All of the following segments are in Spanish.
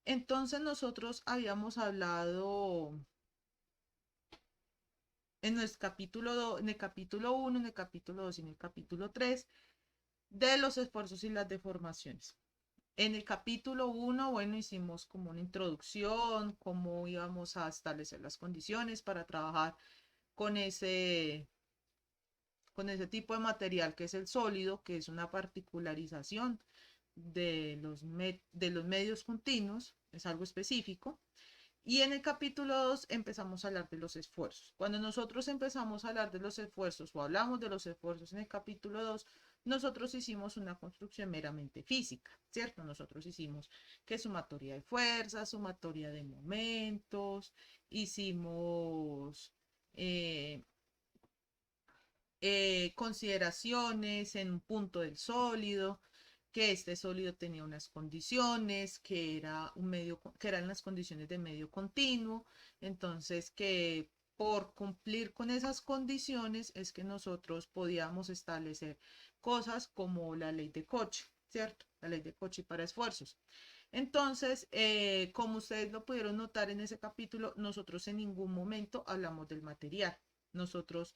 Entonces nosotros habíamos hablado en el capítulo en el capítulo 1, en el capítulo 2 y en el capítulo 3 de los esfuerzos y las deformaciones. En el capítulo 1, bueno, hicimos como una introducción, cómo íbamos a establecer las condiciones para trabajar con ese tipo de material que es el sólido, que es una particularización de los medios continuos, es algo específico. Y en el capítulo 2 empezamos a hablar de los esfuerzos. Cuando nosotros empezamos a hablar de los esfuerzos o hablamos de los esfuerzos en el capítulo 2, nosotros hicimos una construcción meramente física, ¿cierto? Nosotros hicimos que sumatoria de fuerzas, sumatoria de momentos, hicimos eh, consideraciones en un punto del sólido, que este sólido tenía unas condiciones, que era un medio, que eran las condiciones de medio continuo, entonces que por cumplir con esas condiciones es que nosotros podíamos establecer cosas como la ley de Cauchy, ¿cierto? La ley de Cauchy para esfuerzos. Entonces, como ustedes lo pudieron notar en ese capítulo, nosotros en ningún momento hablamos del material. Nosotros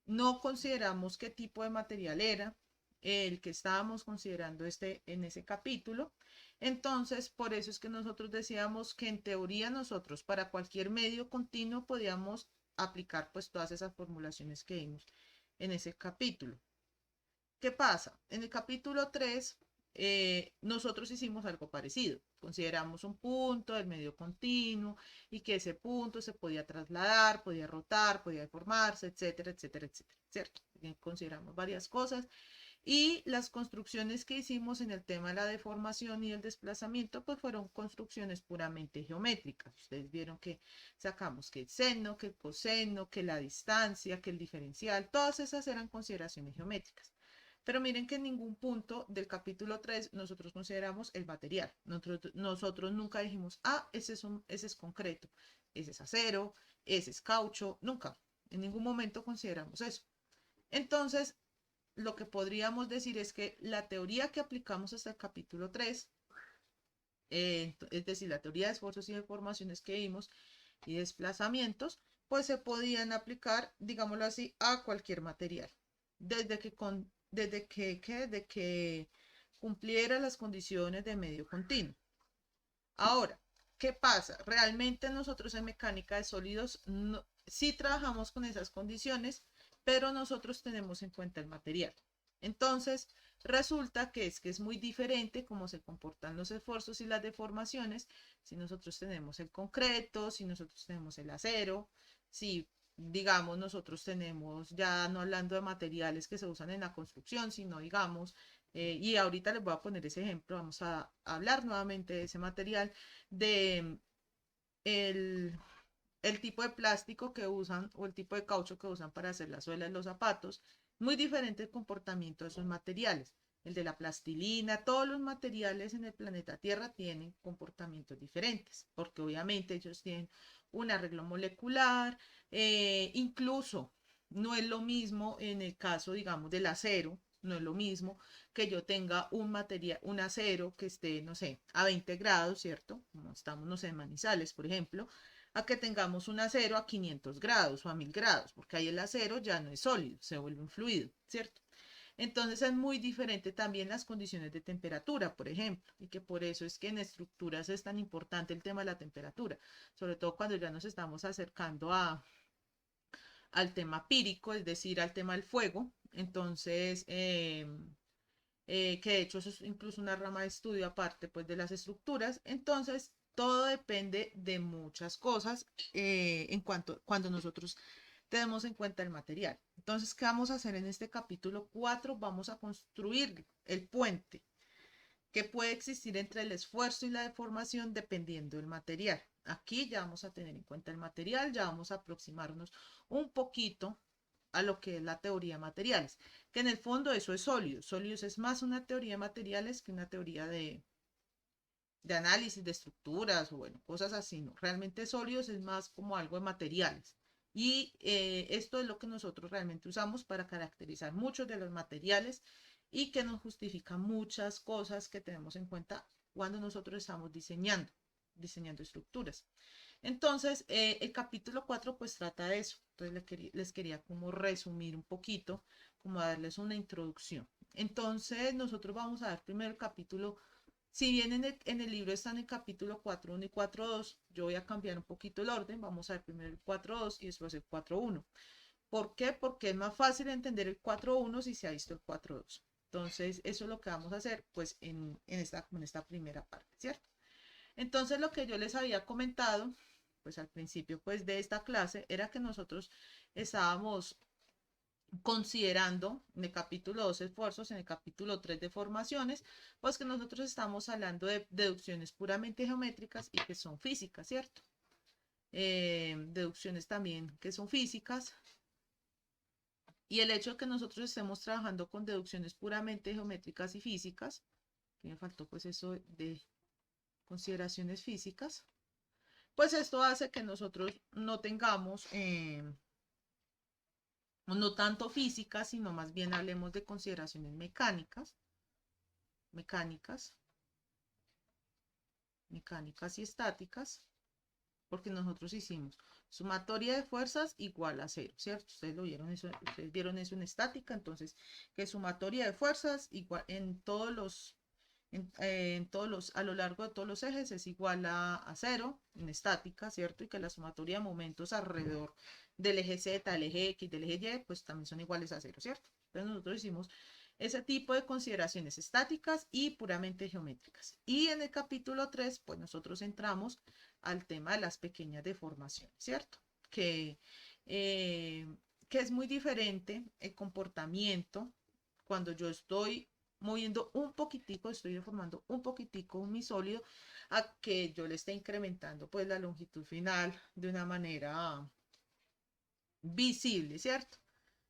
no consideramos qué tipo de material era el que estábamos considerando en ese capítulo. Entonces, por eso es que nosotros decíamos que en teoría nosotros para cualquier medio continuo podíamos aplicar pues todas esas formulaciones que vimos en ese capítulo. ¿Qué pasa? En el capítulo 3 nosotros hicimos algo parecido. Consideramos un punto del medio continuo y que ese punto se podía trasladar, podía rotar, podía deformarse, etcétera, etcétera, etcétera, ¿cierto? Consideramos varias cosas y las construcciones que hicimos en el tema de la deformación y el desplazamiento, pues fueron construcciones puramente geométricas. Ustedes vieron que sacamos que el seno, que el coseno, que la distancia, que el diferencial, todas esas eran consideraciones geométricas. Pero miren que en ningún punto del capítulo 3 nosotros consideramos el material. Nosotros nunca dijimos, ese es concreto, ese es acero, ese es caucho, nunca. En ningún momento consideramos eso. Entonces, lo que podríamos decir es que la teoría que aplicamos hasta el capítulo 3, es decir, la teoría de esfuerzos y deformaciones que vimos y desplazamientos, pues se podían aplicar, digámoslo así, a cualquier material, desde que cumpliera las condiciones de medio continuo. Ahora, ¿qué pasa? Realmente nosotros en mecánica de sólidos no, sí trabajamos con esas condiciones, pero nosotros tenemos en cuenta el material. Entonces, resulta que es muy diferente cómo se comportan los esfuerzos y las deformaciones si nosotros tenemos el concreto, si nosotros tenemos el acero, si digamos nosotros tenemos, ya no hablando de materiales que se usan en la construcción, sino digamos y ahorita les voy a poner ese ejemplo, vamos a hablar nuevamente de ese material, de el, el tipo de plástico que usan o el tipo de caucho que usan para hacer la suela de los zapatos, muy diferente el comportamiento de esos materiales. El de la plastilina, todos los materiales en el planeta Tierra tienen comportamientos diferentes, porque obviamente ellos tienen un arreglo molecular, incluso no es lo mismo en el caso, digamos, del acero, no es lo mismo que yo tenga un material, un acero que esté, no sé, a 20 grados, ¿cierto? Como estamos, no sé, en Manizales, por ejemplo, a que tengamos un acero a 500 grados o a 1000 grados, porque ahí el acero ya no es sólido, se vuelve un fluido, ¿cierto? Entonces es muy diferente también las condiciones de temperatura, por ejemplo, y que por eso es que en estructuras es tan importante el tema de la temperatura, sobre todo cuando ya nos estamos acercando al tema pírico, es decir, al tema del fuego. Entonces, que de hecho eso es incluso una rama de estudio aparte pues de las estructuras. Entonces, todo depende de muchas cosas en cuanto cuando nosotros tenemos en cuenta el material. Entonces, ¿qué vamos a hacer en este capítulo 4? Vamos a construir el puente que puede existir entre el esfuerzo y la deformación dependiendo del material. Aquí ya vamos a tener en cuenta el material, ya vamos a aproximarnos un poquito a lo que es la teoría de materiales, que en el fondo eso es sólidos. Sólidos es más una teoría de materiales que una teoría de análisis de estructuras o bueno, cosas así, ¿no? Realmente sólidos es más como algo de materiales. Y esto es lo que nosotros realmente usamos para caracterizar muchos de los materiales y que nos justifica muchas cosas que tenemos en cuenta cuando nosotros estamos diseñando. diseñando estructuras. Entonces, el capítulo 4 pues trata de eso. Entonces les quería como resumir un poquito, como darles una introducción. Entonces, nosotros vamos a ver primero el capítulo. Si bien en el libro está en el capítulo 4.1 y 4.2, yo voy a cambiar un poquito el orden. Vamos a ver primero el 4.2 y después el 4.1. ¿Por qué? Porque es más fácil entender el 4.1 si se ha visto el 4.2. Entonces, eso es lo que vamos a hacer pues en esta primera parte, ¿cierto? Entonces, lo que yo les había comentado, pues al principio pues de esta clase, era que nosotros estábamos considerando en el capítulo 2 esfuerzos, en el capítulo 3 de formaciones, pues que nosotros estamos hablando de deducciones puramente geométricas y que son físicas, ¿cierto? Deducciones también que son físicas. Y el hecho de que nosotros estemos trabajando con deducciones puramente geométricas y físicas, que me faltó pues eso de consideraciones físicas, pues esto hace que nosotros no tengamos, no tanto físicas, sino más bien hablemos de consideraciones mecánicas, mecánicas y estáticas, porque nosotros hicimos sumatoria de fuerzas igual a cero, ¿cierto? Ustedes vieron eso en estática, entonces, que sumatoria de fuerzas igual a lo largo de todos los ejes es igual a cero en estática, ¿cierto? Y que la sumatoria de momentos alrededor del eje Z, del eje X, del eje Y, pues también son iguales a cero, ¿cierto? Entonces nosotros hicimos ese tipo de consideraciones estáticas y puramente geométricas. Y en el capítulo 3, pues nosotros entramos al tema de las pequeñas deformaciones, ¿cierto? Eh, que es muy diferente el comportamiento cuando yo estoy moviendo un poquitico, estoy deformando un poquitico mi sólido, a que yo le esté incrementando pues la longitud final de una manera visible, ¿cierto?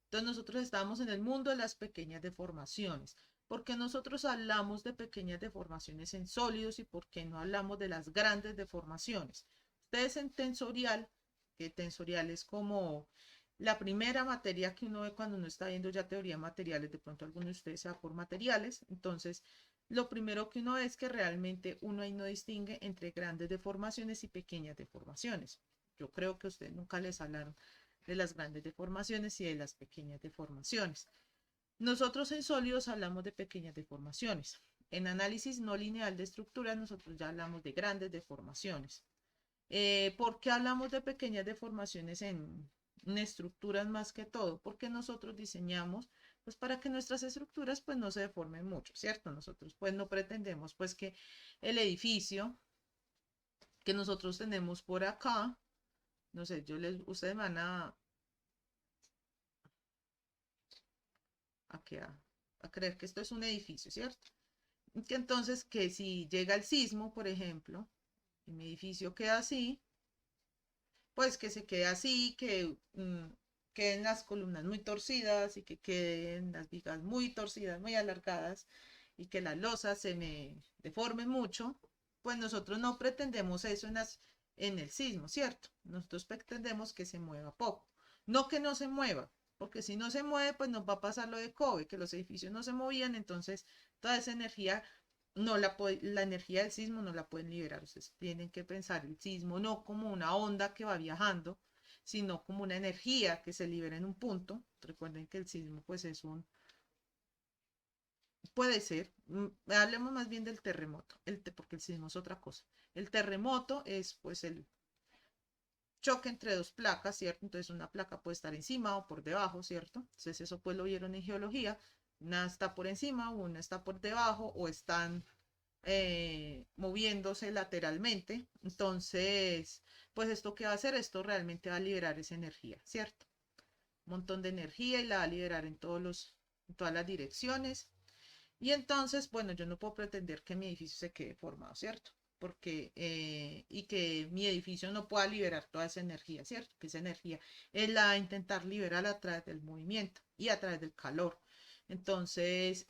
Entonces nosotros estamos en el mundo de las pequeñas deformaciones. ¿Por qué nosotros hablamos de pequeñas deformaciones en sólidos y por qué no hablamos de las grandes deformaciones? Ustedes en tensorial, que tensorial es como la primera materia que uno ve cuando uno está viendo ya teoría de materiales, de pronto alguno de ustedes sea por materiales, entonces lo primero que uno ve es que realmente uno ahí no distingue entre grandes deformaciones y pequeñas deformaciones. Yo creo que a ustedes nunca les hablaron de las grandes deformaciones y de las pequeñas deformaciones. Nosotros en sólidos hablamos de pequeñas deformaciones. En análisis no lineal de estructuras nosotros ya hablamos de grandes deformaciones. ¿Por qué hablamos de pequeñas deformaciones en estructuras más que todo? Porque nosotros diseñamos pues para que nuestras estructuras pues no se deformen mucho, ¿cierto? Nosotros pues no pretendemos pues que el edificio que nosotros tenemos por acá, no sé, ustedes van a creer que esto es un edificio, ¿cierto? Que entonces que si llega el sismo, por ejemplo, y mi edificio queda así, pues que se quede así, que queden las columnas muy torcidas y que queden las vigas muy torcidas, muy alargadas y que las losas se me deformen mucho, pues nosotros no pretendemos eso en el sismo, ¿cierto? Nosotros pretendemos que se mueva poco, no que no se mueva, porque si no se mueve, pues nos va a pasar lo de Kobe, que los edificios no se movían, entonces toda esa energía la energía del sismo no la pueden liberar. Ustedes tienen que pensar el sismo no como una onda que va viajando, sino como una energía que se libera en un punto. Recuerden que el sismo pues puede ser, hablemos más bien del terremoto, porque el sismo es otra cosa. El terremoto es pues el choque entre dos placas, ¿cierto? Entonces una placa puede estar encima o por debajo, ¿cierto? Entonces eso pues lo vieron en geología. Una está por encima, una está por debajo o están moviéndose lateralmente. Entonces, pues esto que va a hacer, esto realmente va a liberar esa energía, ¿cierto? Un montón de energía y la va a liberar en todas las direcciones. Y entonces, bueno, yo no puedo pretender que mi edificio se quede formado, ¿cierto? Y que mi edificio no pueda liberar toda esa energía, ¿cierto? Que esa energía es la de intentar liberar a través del movimiento y a través del calor. Entonces,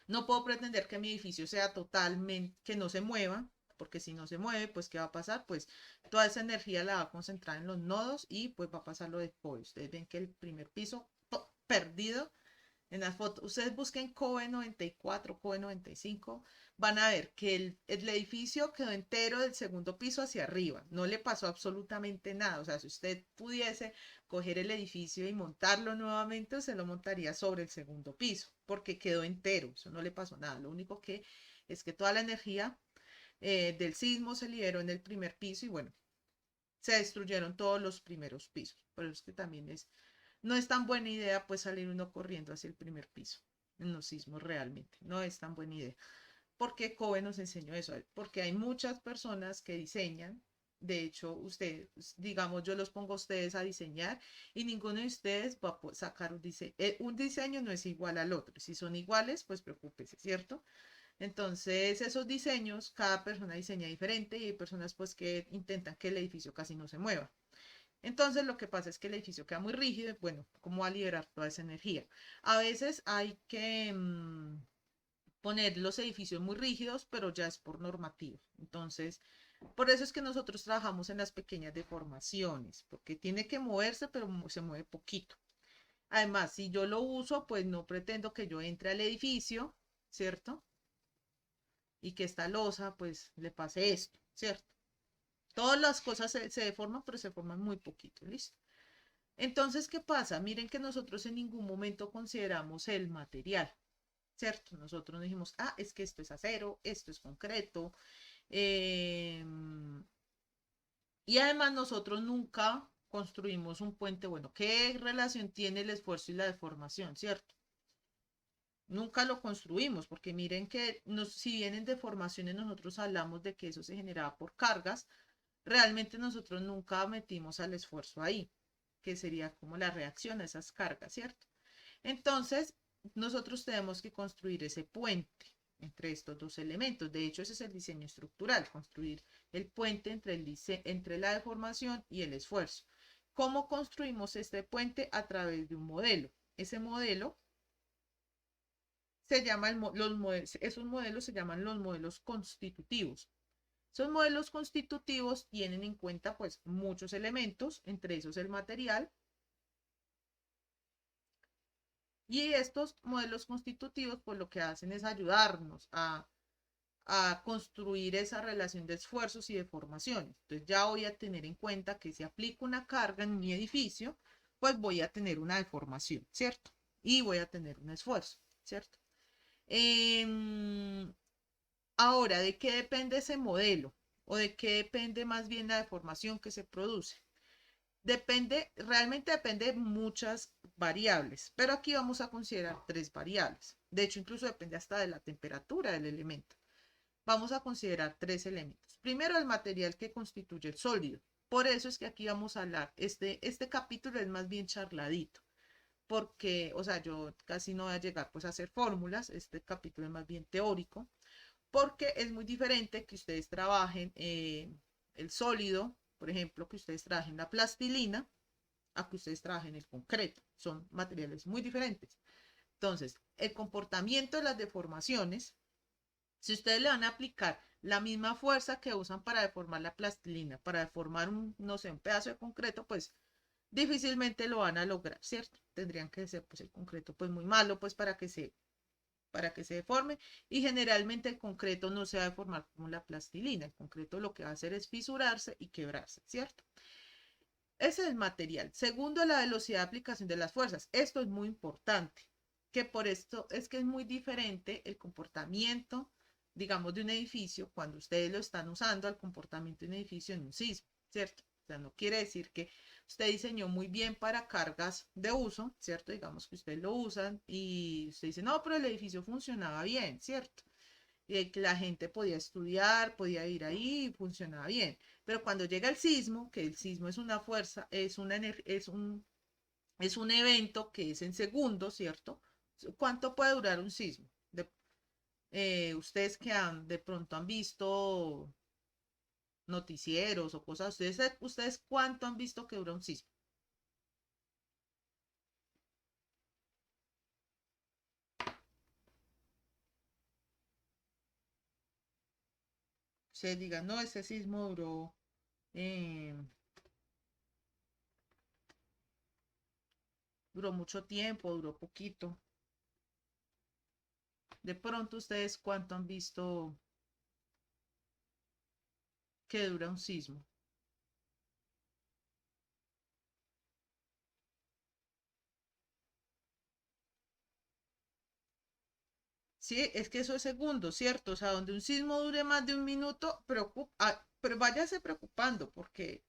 no puedo pretender que mi edificio sea totalmente, que no se mueva, porque si no se mueve, pues ¿qué va a pasar? Pues toda esa energía la va a concentrar en los nodos y pues va a pasar lo de Kobe. Ustedes ven que el primer piso perdido En las fotos, ustedes busquen COBE 94, COBE 95, van a ver que el edificio quedó entero del segundo piso hacia arriba, no le pasó absolutamente nada. O sea, si usted pudiese coger el edificio y montarlo nuevamente, se lo montaría sobre el segundo piso, porque quedó entero, eso no le pasó nada. Lo único que es que toda la energía del sismo se liberó en el primer piso y bueno, se destruyeron todos los primeros pisos. Por eso es que también no es tan buena idea pues salir uno corriendo hacia el primer piso en los sismos realmente. No es tan buena idea. Porque Kobe nos enseñó eso, porque hay muchas personas que diseñan. De hecho, ustedes, digamos, yo los pongo a ustedes a diseñar y ninguno de ustedes va a sacar un diseño. Un diseño no es igual al otro. Si son iguales, pues preocúpese, ¿cierto? Entonces, esos diseños, cada persona diseña diferente y hay personas pues que intentan que el edificio casi no se mueva. Entonces, lo que pasa es que el edificio queda muy rígido y bueno, ¿cómo va a liberar toda esa energía? A veces hay que poner los edificios muy rígidos, pero ya es por normativa. Entonces, por eso es que nosotros trabajamos en las pequeñas deformaciones, porque tiene que moverse, pero se mueve poquito. Además, si yo lo uso, pues no pretendo que yo entre al edificio, ¿cierto? Y que esta losa pues le pase esto, ¿cierto? Todas las cosas se deforman, pero se forman muy poquito, ¿listo? Entonces, ¿qué pasa? Miren que nosotros en ningún momento consideramos el material, ¿cierto? Nosotros no dijimos, ah, es que esto es acero, esto es concreto. eh, y además nosotros nunca construimos un puente, bueno, ¿qué relación tiene el esfuerzo y la deformación, ¿cierto? Nunca lo construimos, porque miren que si vienen deformaciones, nosotros hablamos de que eso se generaba por cargas, realmente nosotros nunca metimos al esfuerzo ahí, que sería como la reacción a esas cargas, ¿cierto? Entonces, nosotros tenemos que construir ese puente entre estos dos elementos. De hecho, ese es el diseño estructural, construir el puente entre la deformación y el esfuerzo. ¿Cómo construimos este puente? A través de un modelo. Ese modelo se llama esos modelos se llaman los modelos constitutivos. Esos modelos constitutivos tienen en cuenta pues muchos elementos, entre esos el material, y estos modelos constitutivos pues lo que hacen es ayudarnos a construir esa relación de esfuerzos y deformaciones. Entonces ya voy a tener en cuenta que si aplico una carga en mi edificio, pues voy a tener una deformación, ¿cierto? Y voy a tener un esfuerzo, ¿cierto? Eh, Ahora, ¿de qué depende ese modelo? ¿O de qué depende más bien la deformación que se produce? Realmente depende de muchas variables, pero aquí vamos a considerar tres variables. De hecho, incluso depende hasta de la temperatura del elemento. Vamos a considerar tres elementos. Primero, el material que constituye el sólido. Por eso es que aquí vamos a hablar, este capítulo es más bien charladito, porque, o sea, yo casi no voy a llegar pues a hacer fórmulas, este capítulo es más bien teórico, porque es muy diferente que ustedes trabajen el sólido, por ejemplo, que ustedes trabajen la plastilina, a que ustedes trabajen el concreto. Son materiales muy diferentes. Entonces, el comportamiento de las deformaciones, si ustedes le van a aplicar la misma fuerza que usan para deformar la plastilina, para deformar no sé, un pedazo de concreto, pues difícilmente lo van a lograr, ¿cierto? Tendrían que ser pues el concreto pues muy malo pues para que se deforme y generalmente el concreto no se va a deformar como la plastilina, el concreto lo que va a hacer es fisurarse y quebrarse, ¿cierto? Ese es el material. Segundo, la velocidad de aplicación de las fuerzas. Esto es muy importante, que por esto es que es muy diferente el comportamiento, digamos, de un edificio cuando ustedes lo están usando al comportamiento de un edificio en un sismo, ¿cierto? O sea, no quiere decir que usted diseñó muy bien para cargas de uso, ¿cierto? Digamos que ustedes lo usan y usted dice, no, pero el edificio funcionaba bien, ¿cierto? Que la gente podía estudiar, podía ir ahí y funcionaba bien. Pero cuando llega el sismo, que el sismo es una fuerza, es un evento que es en segundos, ¿cierto? ¿Cuánto puede durar un sismo? Ustedes que de pronto han visto noticieros o cosas, ustedes cuánto han visto que dura un sismo. Ustedes digan, no, ese sismo eh, duró mucho tiempo, duró poquito. De pronto ustedes cuánto han visto que dura un sismo. Sí, es que eso es segundo, ¿cierto? O sea, donde un sismo dure más de un minuto, pero váyase preocupando porque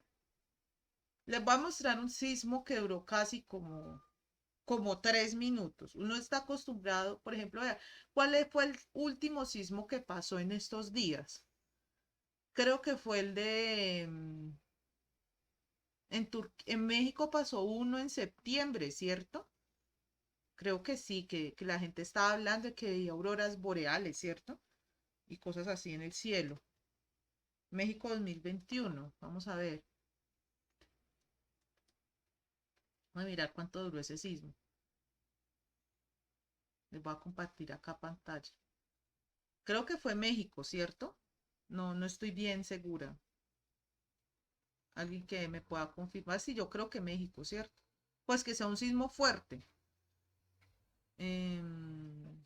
les voy a mostrar un sismo que duró casi como 3 minutos. Uno está acostumbrado, por ejemplo, vea, fue el último sismo que pasó en estos días? Creo que fue el de en México pasó uno en septiembre, ¿cierto? Creo que sí, que la gente estaba hablando de que había auroras boreales, ¿cierto? Y cosas así en el cielo. México 2021, vamos a ver. Voy a mirar cuánto duró ese sismo. Les voy a compartir acá pantalla. Creo que fue México, ¿cierto? No, no estoy bien segura. Alguien que me pueda confirmar. Sí, yo creo que México, ¿cierto? Pues que sea un sismo fuerte. Em,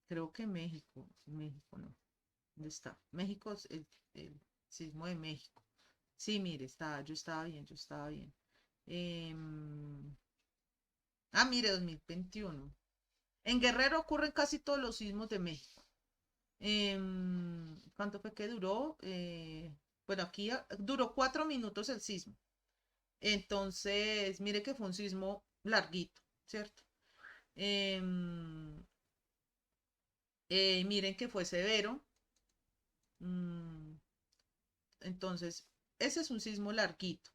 Creo que México. México no. ¿Dónde está? México es el sismo de México. Sí, mire, yo estaba bien, yo estaba bien. Em, Mire, 2021. En Guerrero ocurren casi todos los sismos de México. ¿Cuánto fue que duró? Bueno, aquí duró 4 minutos el sismo. Entonces, mire que fue un sismo larguito, ¿cierto? Em, Miren que fue severo. Mm, entonces, ese es un sismo larguito.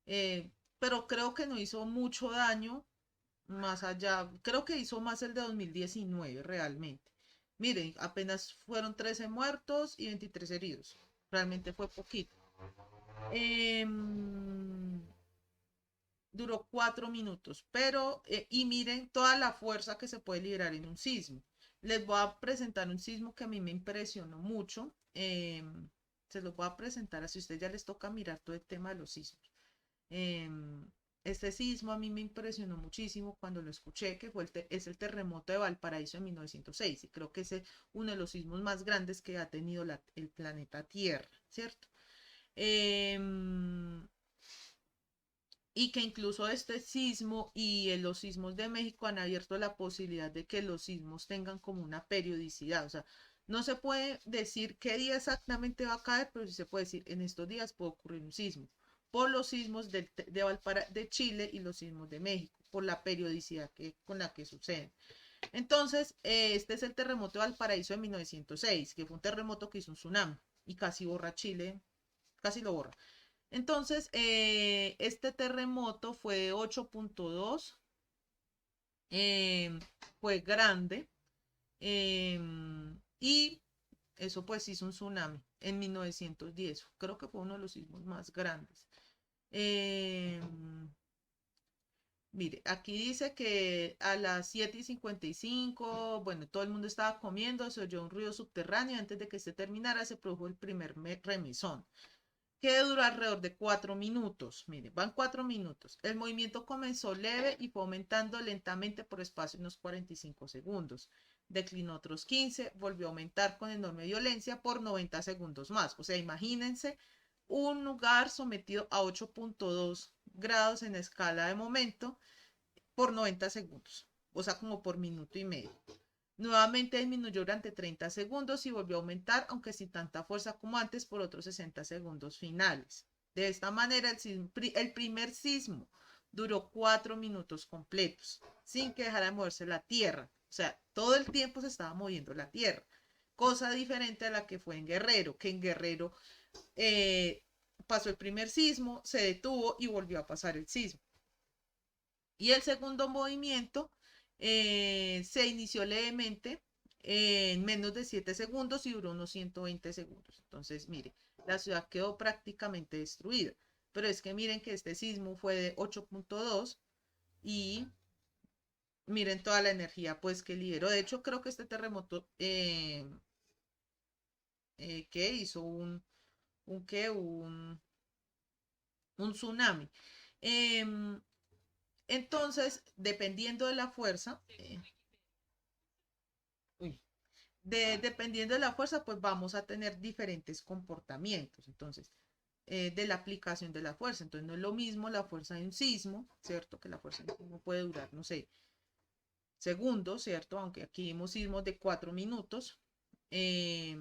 Eh, pero creo que no hizo mucho daño más allá. Creo que hizo más el de 2019 realmente. Miren, apenas fueron 13 muertos y 23 heridos. Realmente fue poquito. Em, Duró 4 minutos, pero, y miren toda la fuerza que se puede liberar en un sismo. Les voy a presentar un sismo que a mí me impresionó mucho. Se los voy a presentar, así a ustedes ya les toca mirar todo el tema de los sismos. Em, este sismo a mí me impresionó muchísimo cuando lo escuché, que es el terremoto de Valparaíso en 1906, y creo que es uno de los sismos más grandes que ha tenido el planeta Tierra, ¿cierto? Em, y que incluso este sismo y los sismos de México han abierto la posibilidad de que los sismos tengan como una periodicidad. O sea, no se puede decir qué día exactamente va a caer, pero sí se puede decir en estos días puede ocurrir un sismo. Por los sismos de Chile y los sismos de México, por la periodicidad con la que suceden. Entonces, este es el terremoto de Valparaíso de 1906, que fue un terremoto que hizo un tsunami y casi borra Chile, casi lo borra. Entonces, este terremoto fue de 8.2, fue grande, y eso pues hizo un tsunami en 1910. Creo que fue uno de los sismos más grandes. Eh, Mire, aquí dice que a las 7:55, bueno, todo el mundo estaba comiendo, se oyó un ruido subterráneo y antes de que se terminara se produjo el primer remesón que duró alrededor de 4 minutos. Mire, van 4 minutos. El movimiento comenzó leve y fue aumentando lentamente por espacio de unos 45 segundos. Declinó otros 15, volvió a aumentar con enorme violencia por 90 segundos más. O sea, imagínense un lugar sometido a 8.2 grados en escala de momento por 90 segundos. O sea, como por minuto y medio. Nuevamente disminuyó durante 30 segundos y volvió a aumentar, aunque sin tanta fuerza como antes, por otros 60 segundos finales. De esta manera, el primer sismo duró 4 minutos completos, sin que dejara de moverse la Tierra. O sea, todo el tiempo se estaba moviendo la Tierra. Cosa diferente a la que fue en Guerrero, que en Guerrero eh, pasó el primer sismo, se detuvo y volvió a pasar el sismo. Y el segundo movimiento se inició levemente en menos de 7 segundos y duró unos 120 segundos. Entonces, mire, la ciudad quedó prácticamente destruida. Pero es que miren que este sismo fue de 8.2 y miren toda la energía pues que liberó. De hecho, creo que este terremoto que hizo un tsunami. Em, entonces, dependiendo de la fuerza, uy, dependiendo de la fuerza, pues vamos a tener diferentes comportamientos. Entonces, de la aplicación de la fuerza. Entonces, no es lo mismo la fuerza de un sismo, ¿cierto? Que la fuerza de un sismo puede durar, no sé, segundos, ¿cierto? Aunque aquí vimos sismos de 4 minutos. Eh,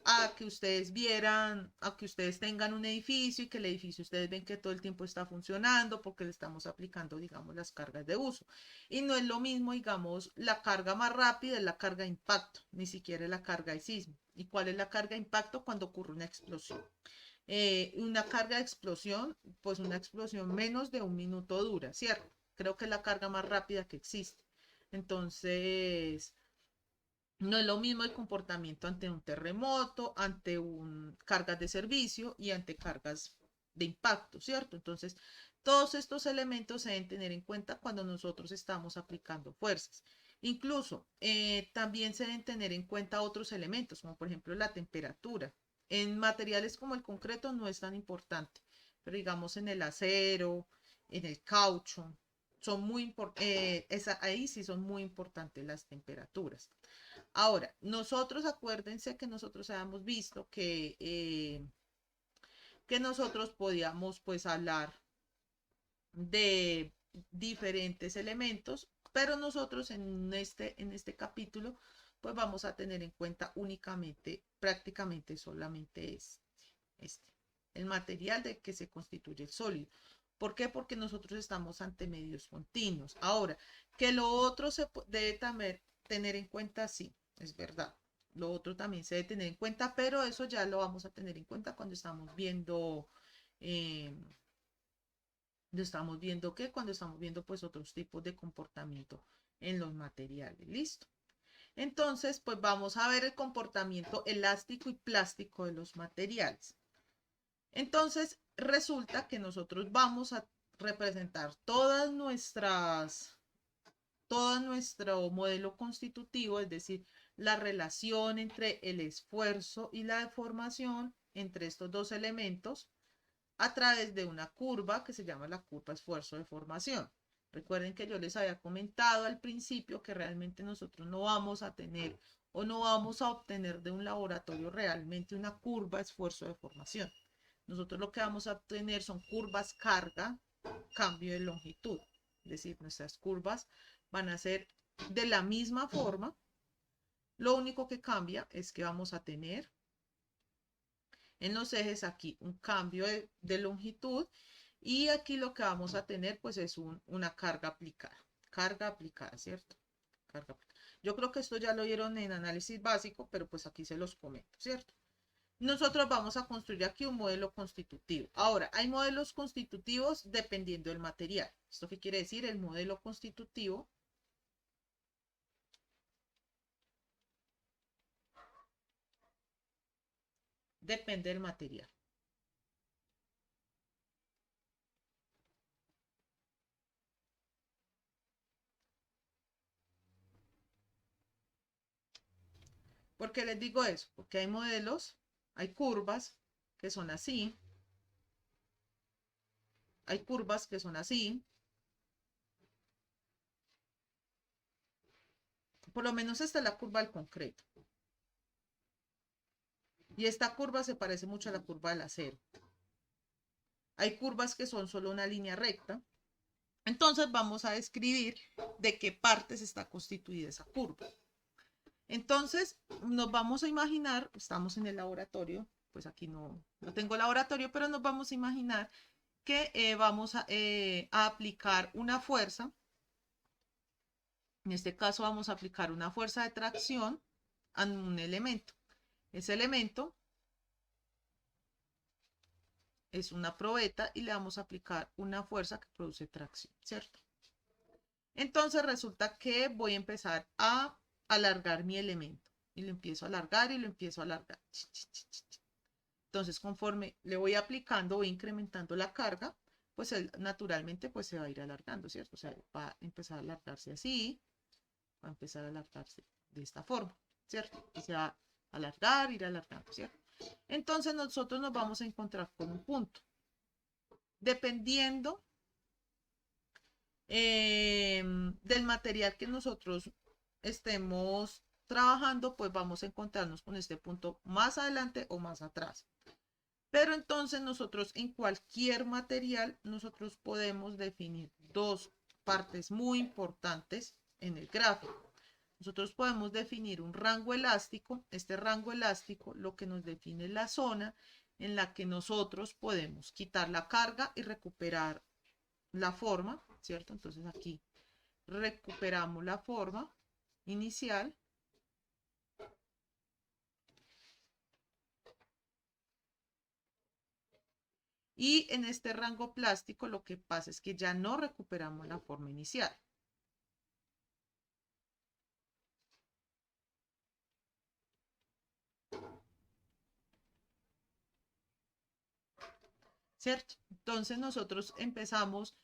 a que ustedes vieran, a que ustedes tengan un edificio y que el edificio ustedes ven que todo el tiempo está funcionando porque le estamos aplicando, digamos, las cargas de uso. Y no es lo mismo, digamos, la carga más rápida es la carga de impacto, ni siquiera es la carga de sismo. ¿Y cuál es la carga de impacto? Cuando ocurre una explosión. Una carga de explosión, pues una explosión menos de 1 minuto dura, ¿cierto? Creo que es la carga más rápida que existe. Entonces, no es lo mismo el comportamiento ante un terremoto, ante cargas de servicio y ante cargas de impacto, ¿cierto? Entonces, todos estos elementos se deben tener en cuenta cuando nosotros estamos aplicando fuerzas. Incluso, también se deben tener en cuenta otros elementos, como por ejemplo la temperatura. En materiales como el concreto no es tan importante, pero digamos en el acero, en el caucho, son muy ahí sí son muy importantes las temperaturas. Ahora, nosotros acuérdense que nosotros habíamos visto que nosotros podíamos pues hablar de diferentes elementos, pero nosotros en este capítulo pues vamos a tener en cuenta únicamente, prácticamente solamente este, el material de que se constituye el sólido. ¿Por qué? Porque nosotros estamos ante medios continuos. Ahora, que lo otro se debe también tener en cuenta, sí, es verdad. Lo otro también se debe tener en cuenta, pero eso ya lo vamos a tener en cuenta cuando estamos viendo, eh, cuando estamos viendo pues otros tipos de comportamiento en los materiales. ¿Listo? Entonces, pues vamos a ver el comportamiento elástico y plástico de los materiales. Entonces, resulta que nosotros vamos a representar todo nuestro modelo constitutivo, es decir, la relación entre el esfuerzo y la deformación entre estos dos elementos a través de una curva que se llama la curva esfuerzo-deformación. Recuerden que yo les había comentado al principio que realmente nosotros no vamos a tener o no vamos a obtener de un laboratorio realmente una curva esfuerzo-deformación. Nosotros lo que vamos a obtener son curvas carga, cambio de longitud. Es decir, nuestras curvas van a ser de la misma forma. Lo único que cambia es que vamos a tener en los ejes aquí un cambio de longitud y aquí lo que vamos a tener pues es una carga aplicada, ¿cierto? Carga aplicada. Yo creo que esto ya lo vieron en análisis básico, pero pues aquí se los comento, ¿cierto? Nosotros vamos a construir aquí un modelo constitutivo. Ahora, hay modelos constitutivos dependiendo del material. ¿Esto qué quiere decir? El modelo constitutivo depende del material. ¿Por qué les digo eso? Porque hay modelos, hay curvas que son así, hay curvas que son así, por lo menos esta es la curva del concreto. Y esta curva se parece mucho a la curva del acero. Hay curvas que son solo una línea recta. Entonces vamos a describir de qué partes está constituida esa curva. Entonces nos vamos a imaginar, estamos en el laboratorio, pues aquí no tengo laboratorio, pero nos vamos a imaginar que vamos a aplicar una fuerza. En este caso vamos a aplicar una fuerza de tracción a un elemento. Ese elemento es una probeta y le vamos a aplicar una fuerza que produce tracción, ¿cierto? Entonces resulta que voy a empezar a alargar mi elemento y lo empiezo a alargar y lo empiezo a alargar. Entonces conforme le voy aplicando, voy incrementando la carga, pues él naturalmente pues se va a ir alargando, ¿cierto? O sea, va a empezar a alargarse así, va a empezar a alargarse de esta forma, ¿cierto? Y se va a alargar, ir alargando, ¿cierto? Entonces nosotros nos vamos a encontrar con un punto. Dependiendo del material que nosotros estemos trabajando, pues vamos a encontrarnos con este punto más adelante o más atrás. Pero entonces nosotros en cualquier material, nosotros podemos definir dos partes muy importantes en el gráfico. Nosotros podemos definir un rango elástico. Este rango elástico lo que nos define es la zona en la que nosotros podemos quitar la carga y recuperar la forma, ¿cierto? Entonces aquí recuperamos la forma inicial. Y en este rango plástico lo que pasa es que ya no recuperamos la forma inicial. ¿Cierto? Entonces nosotros estamos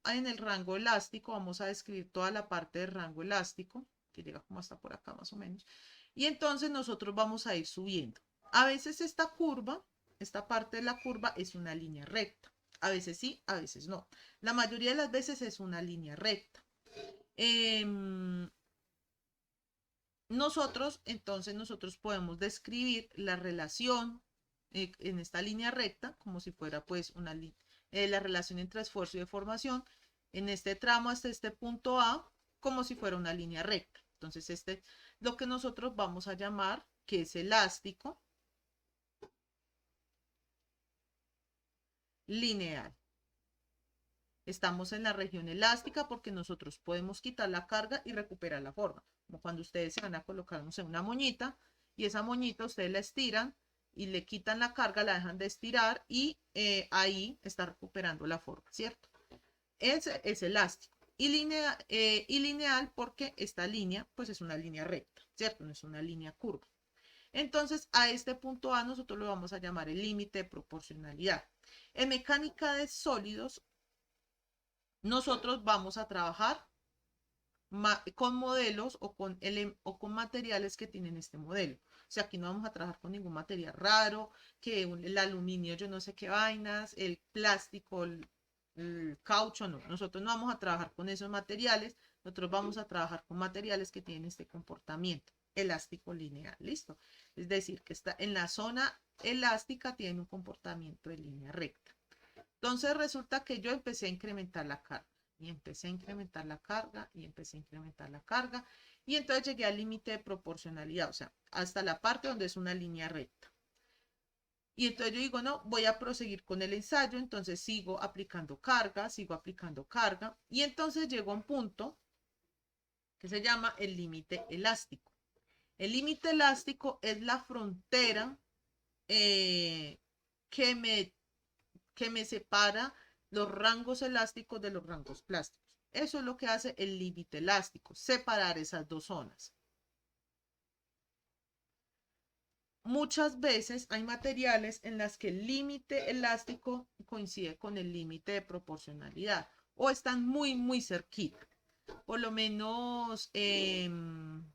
en el rango elástico, vamos a describir toda la parte del rango elástico, que llega como hasta por acá más o menos, y entonces nosotros vamos a ir subiendo. A veces esta curva, esta parte de la curva es una línea recta, a veces sí, a veces no. La mayoría de las veces es una línea recta. Nosotros podemos describir la relación en esta línea recta, como si fuera pues la relación entre esfuerzo y deformación, en este tramo hasta este punto A, como si fuera una línea recta. Entonces, lo que nosotros vamos a llamar que es elástico lineal. Estamos en la región elástica porque nosotros podemos quitar la carga y recuperar la forma. Como cuando ustedes se van a colocar, no sé, una moñita y esa moñita ustedes la estiran y le quitan la carga, la dejan de estirar y ahí está recuperando la forma, ¿cierto? Es elástico. Y lineal porque esta línea pues es una línea recta, ¿cierto? No es una línea curva. Entonces a este punto A nosotros lo vamos a llamar el límite de proporcionalidad. En mecánica de sólidos nosotros vamos a trabajar con modelos o con materiales que tienen este modelo. O sea, aquí no vamos a trabajar con ningún material raro, que el aluminio, yo no sé qué vainas, el plástico, el caucho, no. Nosotros no vamos a trabajar con esos materiales, nosotros vamos a trabajar con materiales que tienen este comportamiento elástico lineal, ¿listo? Es decir, que está en la zona elástica tiene un comportamiento de línea recta. Entonces resulta que yo empecé a incrementar la carga y empecé a incrementar la carga y empecé a incrementar la carga y entonces llegué al límite de proporcionalidad, o sea, hasta la parte donde es una línea recta. Y entonces yo digo, no, voy a proseguir con el ensayo, entonces sigo aplicando carga y entonces llego a un punto que se llama el límite elástico. El límite elástico es la frontera eh, que me que me separa los rangos elásticos de los rangos plásticos. Eso es lo que hace el límite elástico, separar esas dos zonas. Muchas veces hay materiales en las que el límite elástico coincide con el límite de proporcionalidad o están muy, muy cerquita. Por lo menos en